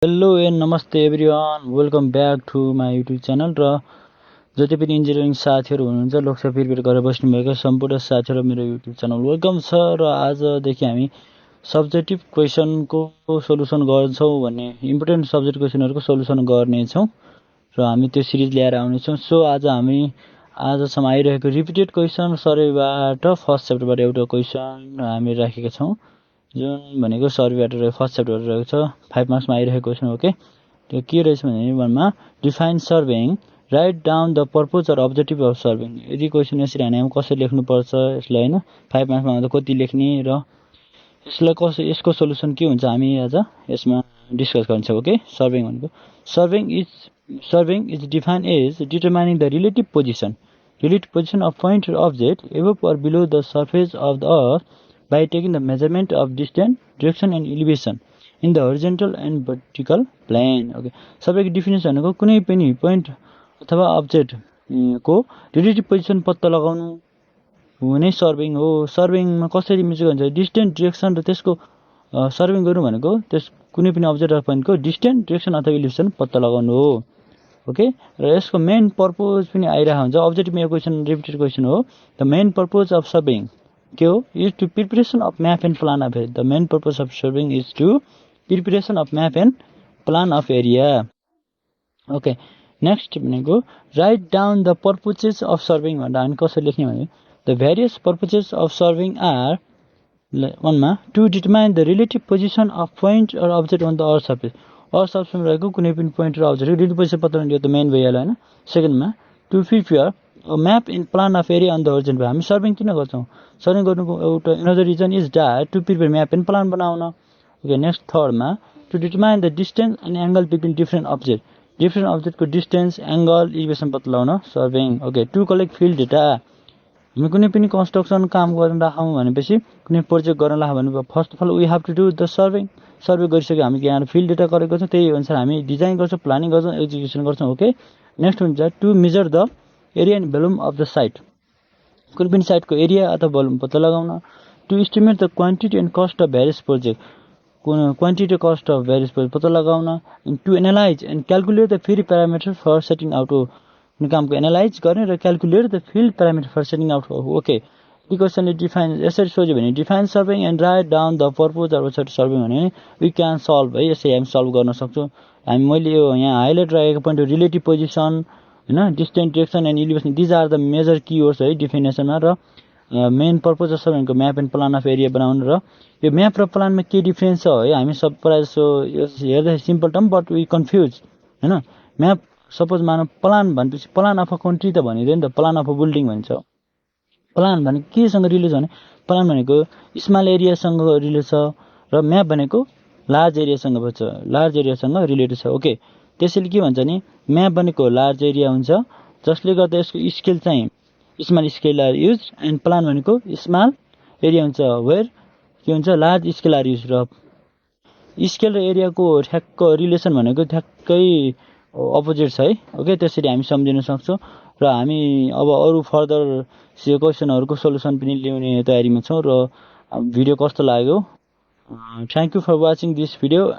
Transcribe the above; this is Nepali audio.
Hello and namaste everyone, welcome back to my YouTube channel. र जति पनि इन्जिनियरिङ साथीहरू हुनुहुन्छ, लोकसेवा प्रिपेयर गरेर बस्नुभएको सम्पूर्ण साथीहरू मेरो युट्युब च्यानल वेलकम छ। र आजदेखि हामी सब्जेक्टिभ क्वेसनको सोल्युसन गर्छौँ भन्ने इम्पोर्टेन्ट सब्जेक्ट क्वेसनहरूको सोल्युसन गर्नेछौँ र हामी त्यो सिरिज ल्याएर आउनेछौँ। सो आज हामी आजसम्म आइरहेको रिपिटेड क्वेसन सर्वेबाट फर्स्ट च्याप्टरबाट एउटा क्वेसन हामी राखेका छौँ, जुन भनेको सर्वेबाट फर्स्ट च्याप्टरबाट रहेको छ। 5 मार्क्समा आइरहेको क्वेसन हो के। त्यो के रहेछ भने वनमा define surveying, write down the purpose or objective of surveying. यदि क्वेसन यसरी हामी कसरी लेख्नुपर्छ यसलाई होइन, 5 मार्क्समा त कति लेख्ने र यसलाई यसको सोल्युसन के हुन्छ हामी आज यसमा डिस्कस गर्छौँ। ओके, सर्भिङ भनेको surveying is define as determining the relative position of point or object above or below the surface of the earth by taking the measurement of distance, direction and elevation in the horizontal and vertical plane. Okay, सबैको डिफिनेसन भनेको कुनै पनि पोइन्ट अथवा अब्जेक्ट को रिलेटिभ पोजिसन पत्ता लगाउनु हुने सर्भिङ हो। सर्भिङमा कसरी मेजर हुन्छ? डिस्टेन्स, डिरेक्सन र त्यसको सर्भिङ गर्नु भनेको त्यस कुनै पनि अब्जेक्ट अथवा पोइन्टको डिस्टेन्स, डिरेक्सन अथवा इलिभेसन पत्ता लगाउनु हो। ओके, र यसको मेन पर्पज पनि आइरहेको हुन्छ। अब्जेक्टिभमा यो क्वेसन रिपिटेड क्वेसन हो। The main purpose of surveying के हो? Is to preparation of map and plan of area. The main purpose of surveying is to preparation of map and plan of area. Okay, next भनेको write down the purposes of surveying भन्दा हामी कसरी लेख्ने भने the various purposes of surveying are वनमा to determine the relative position of point or object on the earth surface. Earth सर्फेसमा रहेको कुनै पनि पोइन्ट र अब्जेक्ट रिलेटिभ पोजिसन पत्ता लगाउने, यो त मेन भइहाल्यो होइन। सेकेन्डमा to prepare map and plan of area on the horizon. हामी सर्भिङ किन गर्छौँ? सर्भिङ गर्नुको एउटा another reason is that to prepare map and plan बनाउन। ओके, नेक्स्ट थर्डमा to determine the distance and angle between different अब्जेक्टको डिस्टेन्स, एङ्गल, इलिभेसन पत्ता लगाउन surveying. Okay, to collect field data. हामी कुनै पनि कन्स्ट्रक्सन काम गर्न राखौँ भनेपछि, कुनै प्रोजेक्ट गर्न राखौँ भने first of all we have to do the surveying. Survey गरिसक्यो, हामी यहाँ फिल्ड डेटा कलेक्ट गर्छौँ, त्यही अनुसार हामी डिजाइन गर्छौँ, प्लानिङ गर्छौँ, एक्जिक्युसन गर्छौँ। ओके, नेक्स्ट हुन्छ to measure the area and volume of the site. कुनै पनि साइटको एरिया अथवा भोल्युम पत्ता लगाउन। To estimate the quantity and cost of various project. Quantity cost of various project पत्ता लगाउन। To analyse and calculate the field parameter for setting out हो। कुनै कामको एनालाइज गर्ने र calculate the field parameter for setting out हो। ओके, यो क्वेसनले डिफाइन यसरी सोध्यो भने define serving and right down the purpose of serving भने वी क्यान सल्भ है, यसरी हामी सल्भ गर्न सक्छौँ। मैले यो यहाँ हाइलाइट राखेको पोइन्ट रिलेटिभ पोजिसन होइन, distance, direction and elevation, these are the major keywords है डिफिनेसनमा। र मेन पर्पज अफ सर्भिङको map and plan of area बनाउनु। र यो म्याप र प्लानमा के डिफ्रेन्स छ है, हामी सब प्रायः जस्तो हेर्दा simple term but we confuse होइन। म्याप सपोज मानौँ, प्लान भनेपछि प्लान अफ अ कन्ट्री त भनिँदैन नि त, प्लान अफ अ बिल्डिङ भन्छ। प्लान भनेको केसँग रिलेट छ भने प्लान भनेको स्मल एरियासँग रिलेट छ र म्याप भनेको लार्ज एरियासँग रिलेटेड छ। ओके, त्यसैले के भन्छ भने म्याप भनेको लार्ज एरिया हुन्छ, जसले गर्दा यसको स्केल चाहिँ small scale are use, and plan भनेको स्मल एरिया हुन्छ वेयर के हुन्छ लार्ज स्केल आर युज। र स्केल र एरियाको ठ्याक्क रिलेसन भनेको ठ्याक्कै अपोजिट छ है। ओके, त्यसरी हामी सम्झिन सक्छौँ। र हामी अब अरू फर्दर क्वेसनहरूको सोल्युसन पनि ल्याउने तयारीमा छौँ। र भिडियो कस्तो लाग्यो? Thank you for watching this video.